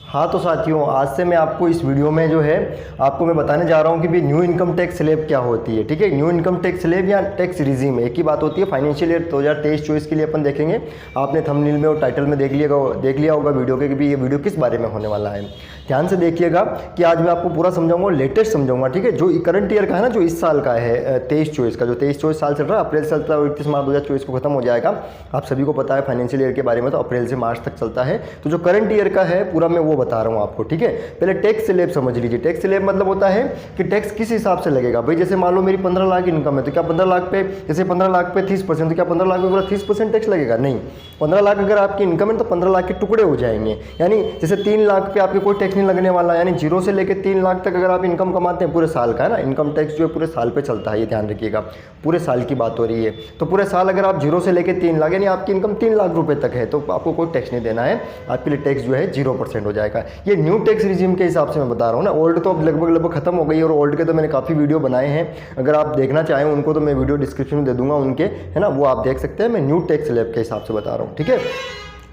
हाँ तो साथियों, आज से मैं आपको इस वीडियो में जो है आपको मैं बताने जा रहा हूँ कि भी न्यू इनकम टैक्स स्लैब क्या होती है। ठीक है, न्यू इनकम टैक्स स्लैब या टैक्स रिजीम एक ही बात होती है। फाइनेंशियल ईयर 2023-24 के लिए अपन देखेंगे। आपने थंबनेल में और टाइटल में देख लिया होगा वीडियो के कि भी ये वीडियो किस बारे में होने वाला है। ध्यान से देखिएगा कि आज मैं आपको पूरा समझाऊंगा, लेटेस्ट समझाऊंगा। ठीक है, जो करंट ईयर का है ना, जो इस साल का है 23-24 का, जो 23-24 साल चल रहा है, अप्रैल से चलता है और 31 मार्च 2024 को खत्म हो जाएगा। आप सभी को पता है फाइनेंशियल ईयर के बारे में, तो अप्रैल से मार्च तक चलता है। तो जो करंट ईयर का है पूरा मैं वो बता रहा हूँ आपको। ठीक है, पहले टैक्स स्लैब समझ लीजिए। टैक्स स्लैब मतलब होता है कि टैक्स किस हिसाब से लगेगा। भाई जैसे मान लो मेरी 15 लाख इनकम है, तो क्या 15 लाख पे, जैसे 15 लाख पे 30%, तो क्या 15 लाख पे पूरा 30% टैक्स लगेगा? नहीं। 15 लाख अगर आपकी इनकम है तो 15 लाख के टुकड़े हो जाएंगे। यानी जैसे 3 लाख पे आपके कोई टैक्स नहीं लगने वाला। यानी 0 से लेकर 3 लाख तक अगर आप इनकम कमाते हैं पूरे साल का, है ना, इनकम टैक्स जो है पूरे साल पे चलता है, ये ध्यान रखिएगा। पूरे साल की बात हो रही है। तो पूरे साल अगर आप 0 से लेकर 3 लाख, यानी आपकी इनकम 3 लाख रुपए तक है, तो आपको कोई टैक्स नहीं देना है। आपके लिए टैक्स जो है 0% हो जाएगा। ये न्यू टैक्स रिजीम के हिसाब से मैं बता रहा हूँ ना। ओल्ड तो अब लगभग खत्म हो गई, और ओल्ड के तो मैंने काफ़ी वीडियो बनाए हैं। अगर आप देखना चाहें उनको तो मैं वीडियो डिस्क्रिप्शन में दे दूंगा उनके, है ना, वो आप देख सकते हैं। मैं न्यू टैक्स स्लैब के हिसाब से बता रहा हूँ। ठीक है,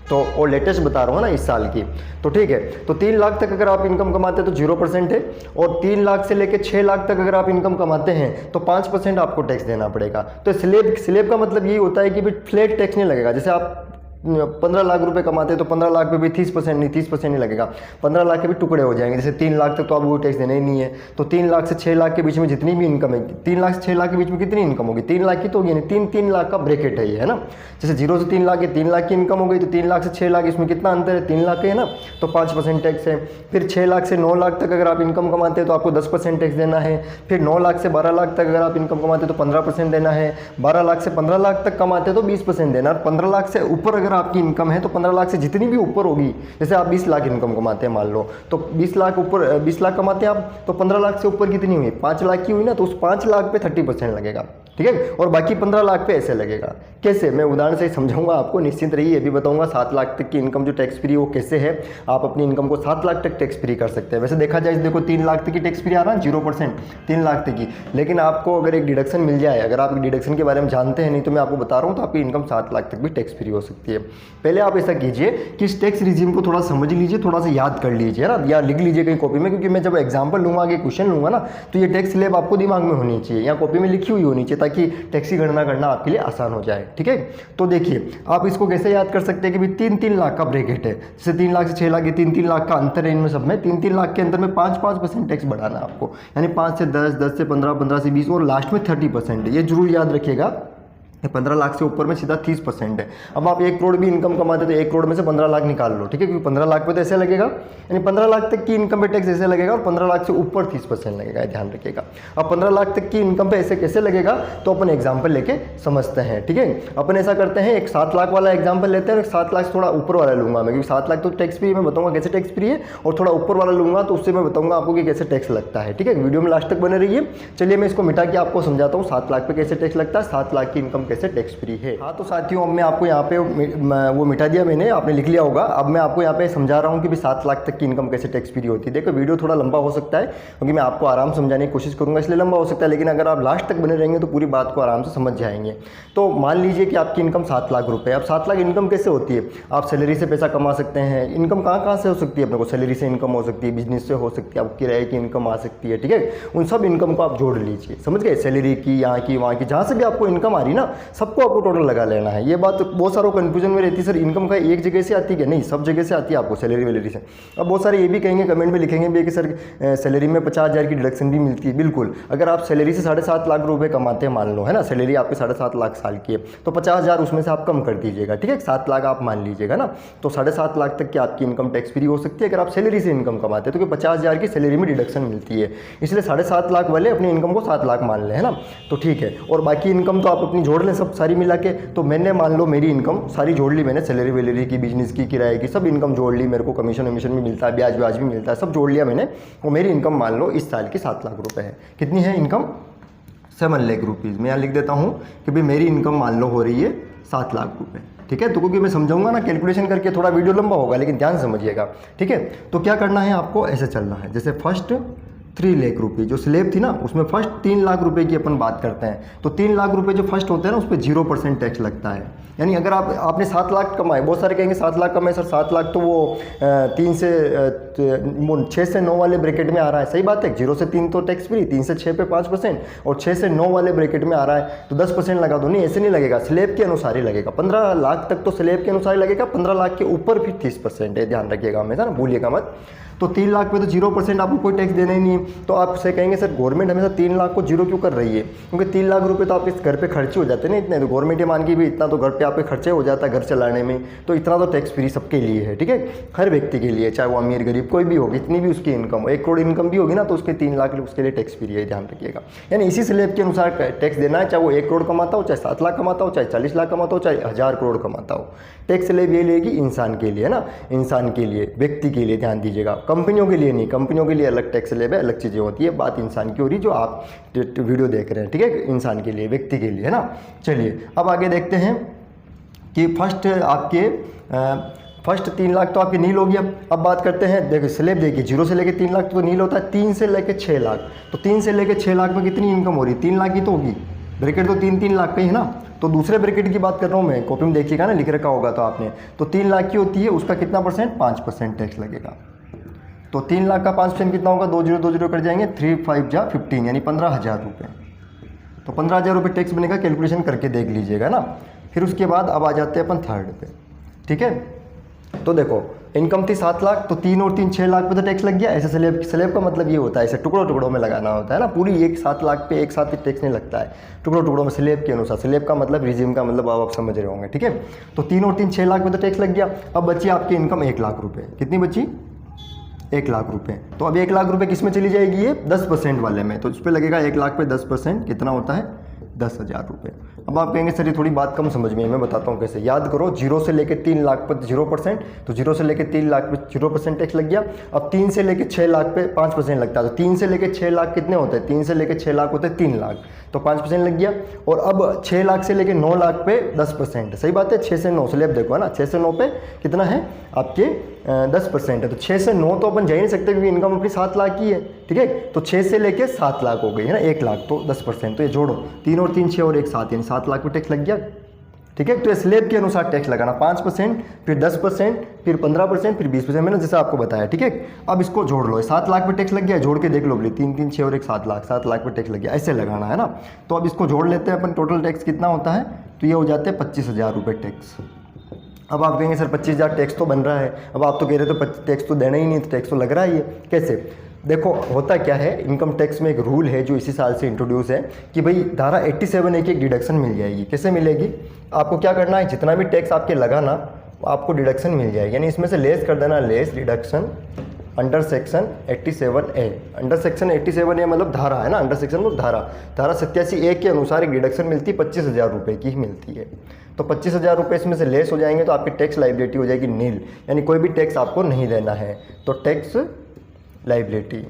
तो और लेटेस्ट बता रहा हूँ ना इस साल की। तो ठीक है, तो 3 लाख तक अगर आप इनकम कमाते हैं तो 0% है, और 3 लाख से लेकर 6 लाख तक अगर आप इनकम कमाते हैं तो 5% आपको टैक्स देना पड़ेगा। तो स्लैब का मतलब यही होता है कि भाई फ्लैट टैक्स नहीं लगेगा। जैसे आप 15 लाख रुपए कमाते हैं तो 15 लाख पे भी 30% नहीं लगेगा। 15 लाख के भी टुकड़े हो जाएंगे। जैसे 3 लाख तक तो आपको टैक्स देना ही नहीं है। तो 3 लाख से 6 लाख के बीच में जितनी भी इनकम है, 3 लाख से 6 लाख के बीच में कितनी इनकम होगी? 3 लाख की तो होगी नहीं, 3 लाख का ब्रैकेट है ये, है ना। जैसे 0 से 3 लाख है, 3 लाख की इनकम हो गई, तो 3 लाख से 6 लाख, इसमें कितना अंतर है? 3 लाख है ना, तो 5% टैक्स है। फिर 6 लाख से 9 लाख तक अगर आप इनकम कमाते हैं तो आपको 10% टैक्स देना है। फिर 9 लाख से 12 लाख तक अगर आप इनकम कमाते हैं तो 15% देना है। 12 लाख से 15 लाख तक कमाते हैं तो 20% देना। और 15 लाख से ऊपर अगर आपकी इनकम है तो 15 लाख से जितनी भी ऊपर होगी, जैसे आप 20 लाख इनकम कमाते हैं मान लो, तो 20 लाख कमाते हैं आप, तो 15 लाख से ऊपर कितनी हुई? 5 लाख की हुई ना, तो उस 5 लाख पे 30% लगेगा। ठीक है, और बाकी 15 लाख पे ऐसे लगेगा। कैसे? मैं उदाहरण से समझाऊंगा आपको, निश्चिंत रहिए। ये भी बताऊंगा 7 लाख तक की इनकम जो टैक्स फ्री वो कैसे है। आप अपनी इनकम को 7 लाख तक टैक्स फ्री कर सकते हैं। वैसे देखा जाए देखो 3 लाख तक की टैक्स फ्री आ रहा है 0%, 3 लाख तक की। लेकिन आपको अगर एक डिडक्शन मिल जाए, अगर आप डिडक्शन के बारे में जानते हैं, नहीं तो मैं आपको बता रहा हूँ, तो आपकी इनकम 7 लाख तक भी टैक्स फ्री हो सकती है। पहले आप ऐसा कीजिए कि इस टैक्स रिजीम को थोड़ा समझ लीजिए, थोड़ा सा याद कर लीजिए, है ना, या लिख लीजिए कहीं कॉपी में, क्योंकि मैं जब एग्जाम्पल लूंगा, आगे क्वेश्चन लूंगा ना, तो ये टैक्स स्लैब आपको दिमाग में होनी चाहिए या कॉपी में लिखी हुई होनी चाहिए, ताकि टैक्स की गणना करना आपके लिए आसान हो जाए। ठीक है, तो देखिए आप इसको कैसे याद कर सकते हैं कि भाई 3-3 लाख का ब्रैकेट है। जैसे 3 लाख से 6 लाख, ये 3-3 लाख का अंतर है इनमें सब में। 3-3 लाख के अंदर में 5% टैक्स बढ़ाना है आपको, यानी 5 से 10, 10 से 15, 15 से 20 और लास्ट में 30%। ये जरूर याद रखिएगा। 15 लाख से ऊपर में सीधा 30% है। अब आप 1 करोड़ भी इनकम कमाते तो 1 करोड़ में से 15 लाख निकाल लो। ठीक है, क्योंकि 15 लाख पे तो ऐसे लगेगा, यानी 15 लाख तक की इनकम पे टैक्स ऐसे लगेगा, और 15 लाख से ऊपर 30% लगेगा, ध्यान रखिएगा। अब 15 लाख तक की इनकम पे ऐसे कैसे लगेगा, तो अपन एग्जाम्पल लेके समझते हैं। ठीक है, अपन ऐसा करते हैं, एक 7 लाख वाला एग्जाम्पल लेते हैं, और 7 लाख से थोड़ा ऊपर वाला लूंगा मैं, क्योंकि 7 लाख तो टैक्स फ्री मैं बताऊंगा कैसे टैक्स फ्री है, और थोड़ा ऊपर वाला लूंगा तो उससे मैं बताऊंगा आपको कि कैसे टैक्स लगता है। ठीक है, वीडियो में लास्ट तक बने रहिए। चलिए मैं इसको मिटा के आपको समझाता हूँ 7 लाख पे कैसे टैक्स लगता है, 7 लाख की इनकम कैसे टैक्स फ्री है। हाँ तो साथियों, अब मैं आपको यहाँ पे वो मिटा दिया मैंने, आपने लिख लिया होगा। अब मैं आपको यहाँ पे समझा रहा हूँ कि भी 7 लाख तक की इनकम कैसे टैक्स फ्री होती है। देखो वीडियो थोड़ा लंबा हो सकता है, क्योंकि मैं आपको आराम समझाने की कोशिश करूँगा, इसलिए लंबा हो सकता है, लेकिन अगर आप लास्ट तक बने रहेंगे तो पूरी बात को आराम से समझ जाएंगे। तो मान लीजिए कि आपकी इनकम 7 लाख रुपए। अब 7 लाख इनकम कैसे होती है? आप सैलरी से पैसा कमा सकते हैं। इनकम कहाँ से हो सकती है? अपने को सैलरी से इनकम हो सकती है, बिजनेस से हो सकती है, आपकी किराए की इनकम आ सकती है। ठीक है, उन सब इनकम को आप जोड़ लीजिए, समझ गए? सैलरी की, यहाँ की, वहाँ की, जहाँ से भी आपको इनकम आ रही ना, सबको आपको टोटल लगा लेना है। ये बात बहुत सारों कन्फ्यूजन में रहती है, सर इनकम का एक जगह से आती है? नहीं, सब जगह से आती है आपको, सैलरी वैलरी से। अब बहुत सारे ये भी कहेंगे, कमेंट में लिखेंगे भी कि सर सैलरी में 50,000 की डिडक्शन भी मिलती है। बिल्कुल, अगर आप सैलरी से 7.5 लाख रुपए कमाते हैं मान लो, है ना, सैलरी आपकी 7.5 लाख साल की है, तो 50,000 उसमें से आप कम कर दीजिएगा। ठीक है, 7 लाख आप मान लीजिएगा ना, तो 7.5 लाख तक की आपकी इनकम टैक्स फ्री हो सकती है अगर आप सैलरी से इनकम कमाते हैं, तो 50,000 की सैलरी में डिडक्शन मिलती है। इसलिए 7.5 लाख वाले अपनी इनकम को 7 लाख मान लें, है ना, तो ठीक है। और बाकी इनकम तो आप अपनी जोड़ लें सब सारी मिला के। तो मैंने मान लो मेरी इनकम सारी जोड़ ली मैंने, सैलरी वैलरी की, बिजनेस की, किराए की, सब इनकम जोड़ ली। मेरे को कमीशन वमीशन भी मिलता है, ब्याज व्याज भी मिलता है, सब जोड़ लिया मैंने। और मेरी इनकम मान लो इस साल की 7 लाख रुपए है। कितनी है इनकम? 7 लाख रुपीज़। मैं यहाँ लिख देता हूँ कि भाई मेरी इनकम मान लो हो रही है 7 लाख रुपए। ठीक है, तो क्योंकि मैं समझाऊंगा ना कैलकुलेशन करके, थोड़ा वीडियो लंबा होगा, लेकिन ध्यान समझिएगा। ठीक है, तो क्या करना है आपको, ऐसे चलना है। जैसे फर्स्ट 3 लाख रुपये जो स्लेब थी ना, उसमें फर्स्ट 3 लाख रुपए की अपन बात करते हैं, तो 3 लाख रुपए जो फर्स्ट होते हैं ना, उस पर 0% टैक्स लगता है। यानी अगर आपने 7 लाख कमाए, बहुत सारे कहेंगे 7 लाख कमाए सर, 7 लाख तो वो 6 से 9 वाले ब्रैकेट में आ रहा है। सही बात है, 0 से 3 तो टैक्स फ्री, 3 से 6 पे 5%, और 6 से 9 वाले ब्रैकेट में आ रहा है तो 10% लगा दो। नहीं, ऐसे नहीं लगेगा, स्लेब के अनुसार ही लगेगा। 15 लाख तक तो स्लेब के अनुसार ही लगेगा, 15 लाख के ऊपर फिर 30% है, ध्यान रखिएगा हमेशा ना, भूलिएगा मत। तो 3 लाख पे तो 0% आपको कोई टैक्स देना ही नहीं है। तो आप से कहेंगे सर गवर्नमेंट हमेशा 3 लाख को 0 क्यों कर रही है? क्योंकि 3 लाख रुपए तो आपके घर पे खर्चे हो जाते हैं ना इतने, तो गवर्नमेंट ये मान के भी इतना तो घर पे आपके खर्चे हो जाता है घर चलाने में, तो इतना तो टैक्स फ्री सबके लिए है, ठीक है, हर व्यक्ति के लिए, चाहे वो अमीर गरीब कोई भी होगी, इतनी भी उसकी इनकम हो, 1 करोड़ इनकम भी होगी ना, तो उसके 3 लाख उसके लिए टैक्स फ्री है, ध्यान रखिएगा। यानी इसी स्लैब के अनुसार टैक्स देना है, चाहे वो 1 करोड़ कमाता हो, चाहे 7 लाख कमाता हो, चाहे 40 लाख कमाता हो, चाहे 1000 करोड़ कमाता हो। टैक्स स्लैब ये लेगी इंसान के लिए, है ना, इंसान के लिए, व्यक्ति के लिए, ध्यान दीजिएगा, कंपनियों के लिए नहीं। कंपनियों के लिए अलग टैक्स स्लैब है, अलग चीज़ें होती है, बात इंसान की हो रही जो आप वीडियो देख रहे हैं, ठीक है, इंसान के लिए, व्यक्ति के लिए, है ना। चलिए अब आगे देखते हैं कि फर्स्ट 3 लाख तो आपके नील हो गया। अब बात करते हैं, देखिए स्लैब देखिए, 0 से लेके 3 लाख तो नील होता है, 3 से लेके 6 लाख, तो 3 से लेके 6 लाख में कितनी इनकम हो रही है? 3 लाख की तो होगी, ब्रैकेट तो 3-3 लाख का ही है ना। तो दूसरे ब्रैकेट की बात कर रहा हूँ मैं, कॉपी में देखिएगा ना, लिख रखा होगा तो आपने, तो 3 लाख की होती है, उसका कितना परसेंट? 5% टैक्स लगेगा। तो 3 लाख का 5% कितना होगा? 2 0 2 0 कर जाएंगे, 3 5 जा 15, यानी 15,000 रुपये। तो 15,000 रुपये टैक्स बनेगा, कैलकुलेशन करके देख लीजिएगा ना। फिर उसके बाद अब आ जाते हैं अपन थर्ड पे, ठीक है। तो देखो इनकम थी 7 लाख, तो 3 और 3 6 लाख पे तो टैक्स लग गया। ऐसे स्लैब का मतलब ये होता है, ऐसे टुकड़ों टुकड़ों में लगाना होता है ना, पूरी एक 7 लाख पे एक साथ ही टैक्स नहीं लगता है, टुकड़ों टुकड़ों में स्लैब के अनुसार। स्लैब का मतलब रिजिम का मतलब आप समझ रहे होंगे, ठीक है। तो 3 और 3 6 लाख पे तो टैक्स लग गया। अब बची आपकी इनकम 1 लाख रुपये, कितनी बची? 1 लाख रुपये। तो अब 1 लाख रुपये किस में चली जाएगी? ये 10% वाले में, तो इस पर लगेगा 1 लाख पे 10%, कितना होता है? 10,000 रुपये। अब आप कहेंगे सर ये थोड़ी बात कम समझ में है, मैं बताता हूँ कैसे। याद करो, 0 से लेके 3 लाख पर 0%, तो 0 से लेके 3 लाख पे 0% टैक्स लग गया। अब 3 से लेके 6 लाख पे 5% लगता है, तो 3 से लेके 6 लाख कितने होते हैं? 3 से लेके 6 लाख होते हैं 3 लाख, तो 5% लग गया। और अब 6 लाख से लेके 9 लाख पे 10%, सही बात है, 6 से 9 स्लैब देखो है ना, 6 से 9 पे कितना है आपके 10% है। तो 6 से 9 तो अपन जा ही नहीं सकते क्योंकि इनकम अपनी 7 लाख की है, ठीक है। तो 6 से लेके 7 लाख हो गई है ना, 1 लाख, तो 10%, तो ये जोड़ो 3 और 3 6 और 1 7, यानी 7 लाख पे टैक्स लग गया, ठीक है। तो ये स्लैब के अनुसार टैक्स लगाना, 5%, फिर 10%, फिर 15%, फिर 20%, मैंने जैसा आपको बताया, ठीक है। अब इसको जोड़ लो, 7 लाख पे टैक्स लग गया, जोड़ के देख लो, 3 3 6 और 1 7 लाख, 7 लाख पे टैक्स लग गया, ऐसे लगाना है ना। तो अब इसको जोड़ लेते हैं अपन, टोटल टैक्स कितना होता है? तो ये हो जाते हैं 25,000 रुपये टैक्स। अब आप कहेंगे सर 25,000 टैक्स तो बन रहा है, अब आप तो कह रहे तो टैक्स तो देना ही नहीं, तो टैक्स तो लग रहा ही है, कैसे? देखो होता क्या है, इनकम टैक्स में एक रूल है जो इसी साल से इंट्रोड्यूस है कि भाई धारा 87A की एक डिडक्शन मिल जाएगी। कैसे मिलेगी? आपको क्या करना है, जितना भी टैक्स आपके लगा ना, आपको डिडक्शन मिल जाएगी, यानी इसमें से लेस कर देना, less deduction under section 87A। Under section 87A मतलब धारा है ना, अंडर सेक्शन मतलब धारा 87A के अनुसार एक डिडक्शन मिलती है, 25,000 रुपये की ही मिलती है। तो 25,000 रुपये इसमें से लेस हो जाएंगे तो आपकी टैक्स लाइबिलिटी हो जाएगी नील, यानी कोई भी टैक्स आपको नहीं देना है, तो टैक्स लाइबिलिटी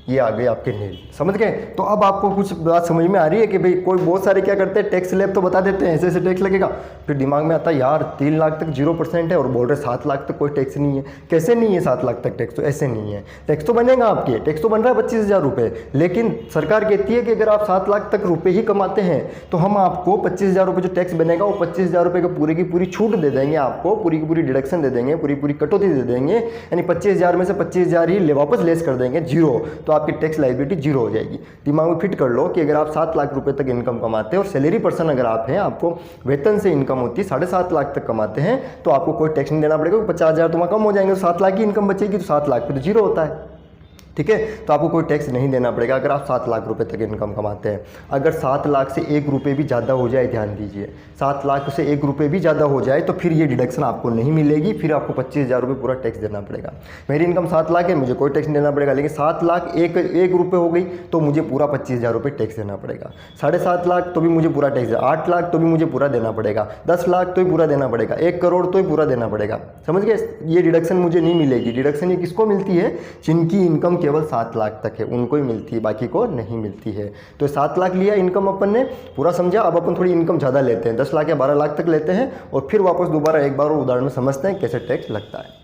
ये आ गए आपके नील, समझ गए। तो अब आपको कुछ बात समझ में आ रही है कि भाई कोई बहुत सारे क्या करते हैं, टैक्स स्लैब तो बता देते हैं ऐसे ऐसे टैक्स लगेगा, फिर दिमाग में आता है यार 3 लाख तक 0% है और बोल रहे 7 लाख तक कोई टैक्स नहीं है। कैसे नहीं है 7 लाख तक टैक्स? तो ऐसे नहीं है, टैक्स तो बनेगा आपके, टैक्स तो बन रहा है 25,000 रुपये, लेकिन सरकार कहती है कि अगर आप 7 लाख तक रुपये ही कमाते हैं तो हम आपको 25,000 रुपये जो टैक्स बनेगा वो 25,000 रुपये की पूरी छूट दे देंगे, आपको पूरी की पूरी डिडक्शन दे देंगे, पूरी कटौती दे देंगे, यानी 25,000 में से 25,000 ही वापस लेस कर देंगे, 0, तो आपकी टैक्स लाइबिलिटी 0 हो जाएगी। दिमाग में फिट कर लो कि अगर आप 7 लाख रुपए तक इनकम कमाते हैं और सैलरी पर्सन अगर आप हैं, आपको वेतन से इनकम होती है 7.5 लाख तक कमाते हैं, तो आपको कोई टैक्स नहीं देना पड़ेगा, 50,000 तुम्हारा कम हो जाएंगे, तो 7 लाख की इनकम बचेगी, तो 7 लाख पे तो 0 होता है, ठीक है। तो आपको कोई टैक्स नहीं देना पड़ेगा अगर आप 7 लाख रुपए तक इनकम कमाते हैं। अगर 7 लाख से 1 रुपये भी ज़्यादा हो जाए, ध्यान दीजिए, 7 लाख से 1 रुपये भी ज़्यादा हो जाए तो फिर ये डिडक्शन आपको नहीं मिलेगी, फिर आपको 25,000 रुपये पूरा टैक्स देना पड़ेगा। मेरी इनकम 7 लाख है, मुझे कोई टैक्स नहीं देना पड़ेगा, लेकिन 7 लाख 1 रुपये हो गई तो मुझे पूरा 25,000 रुपये टैक्स देना पड़ेगा। 7.5 लाख तो भी मुझे पूरा टैक्स, 8 लाख तो भी मुझे पूरा देना पड़ेगा, 10 लाख तो भी पूरा देना पड़ेगा, 1 करोड़ तो ही पूरा देना पड़ेगा, समझ गए। ये डिडक्शन मुझे नहीं मिलेगी। डिडक्शन ये किसको मिलती है? जिनकी इनकम केवल 7 लाख है, उनको ही मिलती है, बाकी को नहीं मिलती है। तो 7 लाख लिया इनकम अपन ने, पूरा समझा। अब अपन थोड़ी इनकम ज़्यादा लेते हैं, 10 लाख या 12 लाख तक लेते हैं और फिर वापस दोबारा एक बार उदाहरण में समझते हैं कैसे टैक्स लगता है।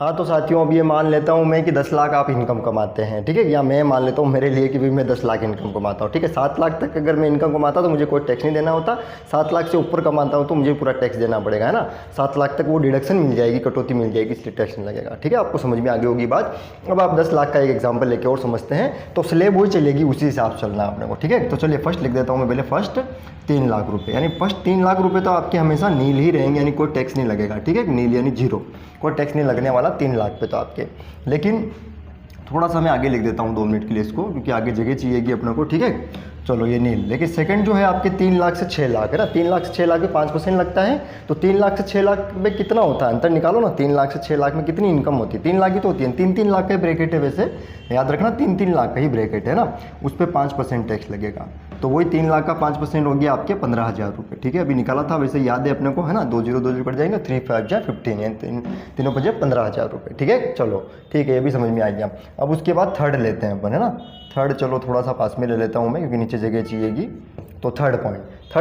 हाँ तो साथियों, अब ये मान लेता हूँ मैं कि 10 लाख आप इनकम कमाते हैं, ठीक है, या मैं मान लेता हूँ मेरे लिए कि भाई मैं 10 लाख इनकम कमाता हूँ, ठीक है। 7 लाख तक अगर मैं इनकम कमाता तो मुझे कोई टैक्स नहीं देना होता। 7 लाख से ऊपर कमाता हूँ तो मुझे पूरा टैक्स देना पड़ेगा, है ना। 7 लाख तक वो डिडक्शन मिल जाएगी, कटौती मिल जाएगी, इसलिए टैक्स नहीं लगेगा, ठीक है। आपको समझ में आ गई होगी बात। अब आप 10 लाख का एक एग्जाम्पल लेके और समझते हैं, तो स्लेब वही चलेगी, उसी हिसाब से चलना है अपने को, ठीक है। तो चलिए फर्स्ट लिख देता हूँ मैं पहले, फर्स्ट 3 लाख रुपये, यानी फर्स्ट 3 लाख रुपये तो आपके हमेशा नील ही रहेंगे, यानी कोई टैक्स नहीं लगेगा, ठीक है। नील यानी जीरो, कोई टैक्स नहीं लगने वाला 3 लाख पे तो आपके। लेकिन थोड़ा सा मैं आगे लिख देता हूँ 2 मिनट के लिए इसको, क्योंकि आगे जगह चाहिएगी अपने को, ठीक है। चलो ये नील। लेकिन सेकंड जो है आपके 3 लाख से 6 लाख है ना, 3 लाख से 6 लाख में 5% लगता है। तो 3 लाख से 6 लाख में कितना होता है, अंतर निकालो ना। 3 लाख से 6 लाख में कितनी इनकम होती है, 3 लाख ही तो होती है। 3-3 लाख का ब्रैकेट है, वैसे याद रखना 3-3 लाख का ही ब्रैकेट है ना, उस पर 5% टैक्स लगेगा। तो वही 3 लाख का 5% हो गया आपके 15,000 रुपये, ठीक है। अभी निकाला था, वैसे याद है अपने को, है ना। 2 जीरो कट जाएंगे, 3 5 जा 15, यानी तीनों पर 15,000 रुपये, ठीक है। चलो ठीक है, ये भी समझ में आ गया। अब उसके बाद थर्ड लेते हैं अपन, है ना। थर्ड चलो थोड़ा सा पास में ले लेता हूँ मैं, क्योंकि नीचे जगह चाहिएगी। तो थर्ड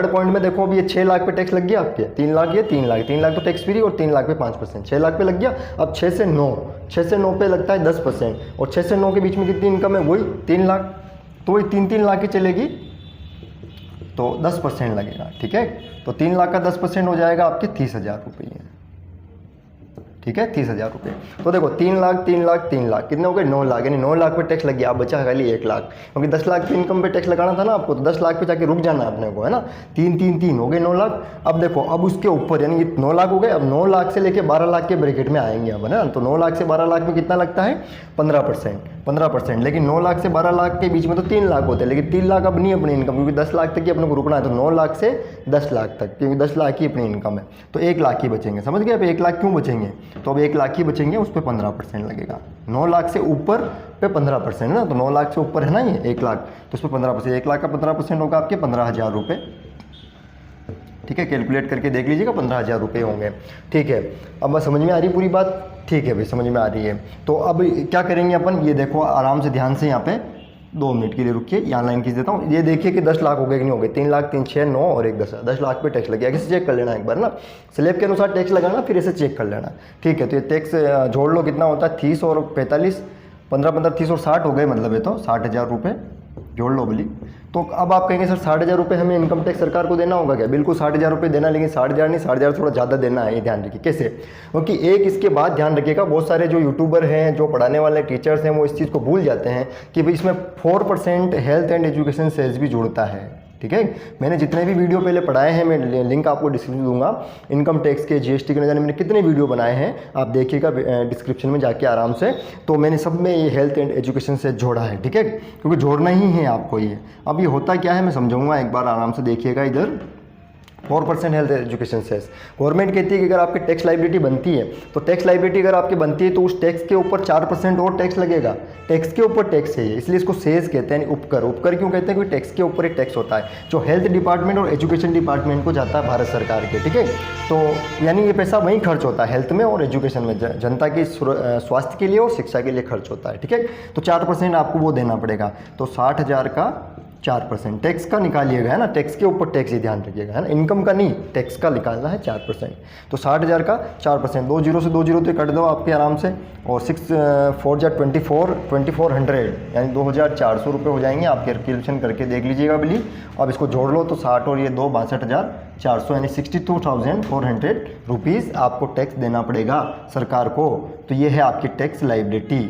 पॉइंट में देखो, अभी ये 6 लाख पे टैक्स लग गया आपके। 3 लाख ये 3 लाख, 3 लाख तो टैक्स फ्री, और 3 लाख पे 5%, 6 लाख पे लग गया। अब 6 से 9 पे लगता है 10%, और 6 से 9 के बीच में कितनी इनकम है, वही 3 लाख। तो वही 3-3 लाख की चलेगी, तो 10% लगेगा, ठीक है। तो 3 लाख का 10% हो जाएगा आपके 30,000 रुपये, ठीक है, 30,000 रुपये। तो देखो 3 लाख 3 लाख 3 लाख कितने हो गए, 9 लाख, यानी 9 लाख पे टैक्स लग गया। अब बचा खाली 1 लाख, क्योंकि 10 लाख की इनकम पे टैक्स लगाना था ना आपको, तो 10 लाख पे जाके रुक जाना है अपने को, है ना। 3 हो गए 9 लाख। अब देखो, अब उसके ऊपर यानी 9 लाख हो गए। अब 9 लाख से लेके 12 लाख के ब्रैकेट में आएंगे अब, है ना। तो 9 लाख से 12 लाख में कितना लगता है, 15%। लेकिन 9 लाख से 12 लाख के बीच में तो 3 लाख होते हैं, लेकिन 3 लाख अब नहीं अपनी इनकम, क्योंकि 10 लाख तक ही अपने को रुकना है। तो 9 लाख से 10 लाख तक, क्योंकि 10 लाख ही अपनी इनकम है, तो 1 लाख ही बचेंगे, समझ गए। अब 1 लाख क्यों बचेंगे, तो अब 1 लाख ही बचेंगे, उस पर 15% लगेगा। 9 लाख से ऊपर पे 15% है ना, तो 9 लाख से ऊपर है ना ये 1 लाख, तो उस पर 15%, 1 लाख का 15% होगा आपके 15,000 रुपये, ठीक है। कैलकुलेट करके देख लीजिएगा, 15,000 रुपये होंगे, ठीक है। अब बस समझ में आ रही पूरी बात, ठीक है भाई, समझ में आ रही है। तो अब क्या करेंगे अपन, ये देखो आराम से ध्यान से, यहाँ पे 2 मिनट के लिए रुकिए, यहाँ लाइन खींच देता हूँ। ये देखिए कि 10 लाख हो गए कि नहीं हो गए, 3 लाख 3 6 9 और 1 10 लाख पे टैक्स लग गया। किसी चेक कर लेना एक बार ना, स्लैब के अनुसार टैक्स लगाना, फिर इसे चेक कर लेना, ठीक है। तो ये टैक्स जोड़ लो, कितना होता है, 30 और 45, 15 30 और 60 हो गए, मतलब ये तो 60,000 रुपये जोड़ लो बोली। तो अब आप कहेंगे सर 60,000 रुपये हमें इनकम टैक्स सरकार को देना होगा क्या, बिल्कुल 60,000 रुपये देना, लेकिन 60,000 नहीं, 60,000 थोड़ा ज़्यादा देना है, ये ध्यान रखिए। कैसे, क्योंकि एक इसके बाद ध्यान रखिएगा, बहुत सारे जो यूट्यूबर हैं, जो पढ़ाने वाले टीचर्स हैं, वो इस चीज़ को भूल जाते हैं कि भाई इसमें 4% हेल्थ एंड एजुकेशन सेस भी जुड़ता है, ठीक है। मैंने जितने भी वीडियो पहले पढ़ाए हैं, मैं लिंक आपको डिस्क्रिप्शन दूंगा, इनकम टैक्स के, जीएसटी के, न जाने मैंने कितने वीडियो बनाए हैं, आप देखिएगा डिस्क्रिप्शन में जाके आराम से। तो मैंने सब में ये हेल्थ एंड एजुकेशन से जोड़ा है, ठीक है, क्योंकि जोड़ना ही है आपको ये। अब ये होता क्या है मैं समझाऊंगा, एक बार आराम से देखिएगा इधर। 4% हेल्थ एजुकेशन सेस, गवर्नमेंट कहती है कि अगर आपकी टैक्स लाइबिलिटी बनती है, तो टैक्स लाइबिलिटी अगर आपकी बनती है तो उस टैक्स के ऊपर 4% और टैक्स लगेगा। टैक्स के ऊपर टैक्स है ये, इसलिए इसको सेस कहते हैं, उपकर क्यों कहते हैं, क्योंकि टैक्स के ऊपर एक टैक्स होता है जो हेल्थ डिपार्टमेंट और एजुकेशन डिपार्टमेंट को जाता है भारत सरकार के, ठीक है। तो यानी ये पैसा वहीं खर्च होता है, हेल्थ में और एजुकेशन में, जनता की स्वास्थ्य के लिए और शिक्षा के लिए खर्च होता है, ठीक है। तो 4% आपको वो देना पड़ेगा। तो 60,000 का 4%, टैक्स का निकालिएगा, है ना, टैक्स के ऊपर टैक्स ही ध्यान रखिएगा, है ना, इनकम का नहीं, टैक्स का निकालना है 4%। तो 60,000 का 4%, 2 जीरो से 2 जीरो तो कट दो आपके आराम से, और 6 4 जा 2400, यानी 2,400 रुपये हो जाएंगे। आप कैलकुलेशन करके देख लीजिएगा बिली। अब इसको जोड़ लो, तो 60 और ये 2 62,400, यानी 62,400 रुपीज़ आपको टैक्स देना पड़ेगा सरकार को। तो ये है आपकी टैक्स लाइबिलिटी,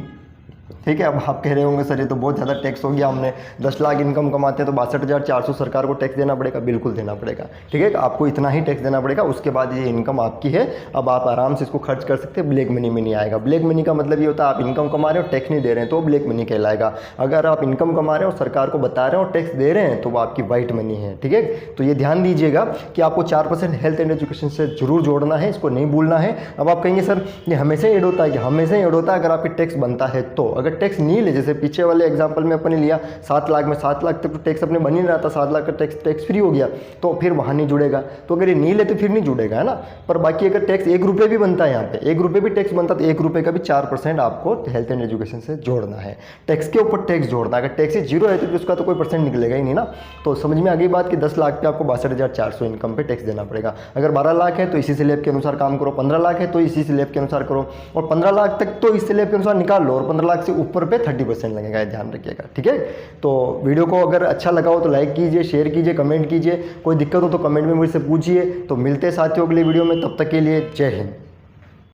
ठीक है। अब आप कह रहे होंगे सर ये तो बहुत ज़्यादा टैक्स हो गया, हमने 10 लाख इनकम कमाते हैं तो 62,400 सरकार को टैक्स देना पड़ेगा। बिल्कुल देना पड़ेगा, ठीक है, आपको इतना ही टैक्स देना पड़ेगा। उसके बाद ये इनकम आपकी है, अब आप आराम से इसको खर्च कर सकते हैं, ब्लैक मनी में नहीं आएगा। ब्लैक मनी का मतलब ये होता है आप इनकम कमा रहे हो, टैक्स नहीं दे रहे हैं, तो ब्लैक मनी कहलाएगा। अगर आप इनकम कमा रहे हो, सरकार को बता रहे हो, टैक्स दे रहे हैं, तो वो आपकी वाइट मनी है, ठीक है। तो ये ध्यान दीजिएगा कि आपको 4% हेल्थ एंड एजुकेशन से जरूर जोड़ना है, इसको नहीं भूलना है। अब आप कहेंगे सर ये हमेशा ऐड होता है कि, हमेशा ऐड होता है अगर आपकी टैक्स बनता है तो। अगर अगर टैक्स नील है, जैसे पीछे वाले एग्जाम्पल में अपन ने लिया 7 लाख में 7 लाख तक तो टैक्स अपने बन ही रहा था, 7 लाख का टैक्स फ्री हो गया, तो फिर वहाँ नहीं जुड़ेगा। तो अगर ये नील है तो फिर नहीं जुड़ेगा, है ना। पर बाकी अगर टैक्स 1 रुपये भी बनता है, यहाँ पे 1 रुपये भी टैक्स बनता है, तो 1 रुपये का भी 4% आपको हेल्थ एंड एजुकेशन से जोड़ना है, टैक्स के ऊपर टैक्स जोड़ना है। अगर टैक्स ही 0 है तो उसका तो कोई परसेंट निकलेगा ही नहीं ना। तो समझ में आ गई बात कि 10 लाख पे आपको 62,400 इनकम पे टैक्स देना पड़ेगा। अगर 12 लाख है तो इसी स्लैब के अनुसार काम करो, 15 लाख है तो इसी स्लैब के अनुसार करो, और 15 लाख तक तो इस स्लैब के अनुसार निकाल लो, और 15 लाख से ऊपर पे 30% लगेगा, ध्यान रखिएगा, ठीक है। तो वीडियो को अगर अच्छा लगा हो तो लाइक कीजिए, शेयर कीजिए, कमेंट कीजिए, कोई दिक्कत हो तो कमेंट में मुझसे पूछिए। तो मिलते हैं साथियों अगले वीडियो में, तब तक के लिए जय हिंद।